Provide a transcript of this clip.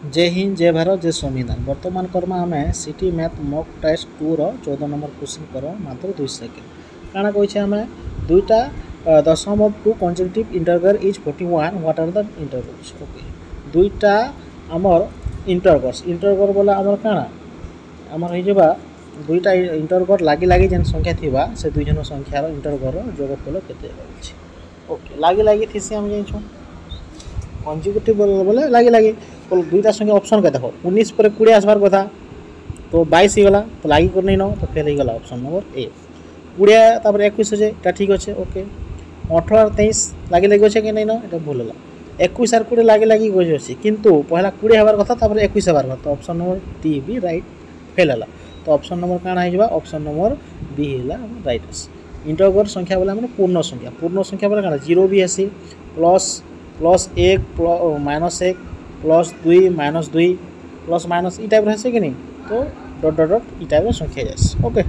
जय हिंद जय भारत जय संविधान। वर्तमान करमा आम city math mock test 2 row 14 number question कर मात्र 2 सेकेंड काଣା कहे आम दुईटा दशम of two consecutive integer is 41 what are the integers. Okay दुईटा आमर इंटरगर बोला आमर काଣା आमर हो जावा दुईटा इंटरगर लागी लागी जेन संख्या थिबा से दुई जन संख्यार इंटरगर जोगफल केते होछि। ओके लागी लागी थिसी हम जाइछो कंसेक्यूटिव बोले लागी लागी दुईटा संख्या ऑप्शन के देखो 19 पर 20 आसबार कथा तो 22 ही गला तो लागी कर नहीं न तो फेल ही गला ऑप्शन नंबर ए 20 तापर 21 हो जाए ठीक अच्छे। ओके 18 और 23 लागी लागी अच्छे कि नहीं न ये भूल है 21 और 20 लागी लागी अच्छे किंतु पहला 20 हबार कथा तापर 21 हबार कथा ऑप्शन नंबर डी भी राइट फेल है तो ऑप्शन नंबर काଣା हो ऑप्शन नंबर बी है राइट आंसर। इंटरगर संख्या बोले पूर्ण संख्या बोले काଣା 0 भी आसी plus 1 minus 1 plus 2 minus 2 plus minus ई टाइप है कि नहीं तो डॉट डॉट डॉट ई टाइप संख्या जाए। ओके।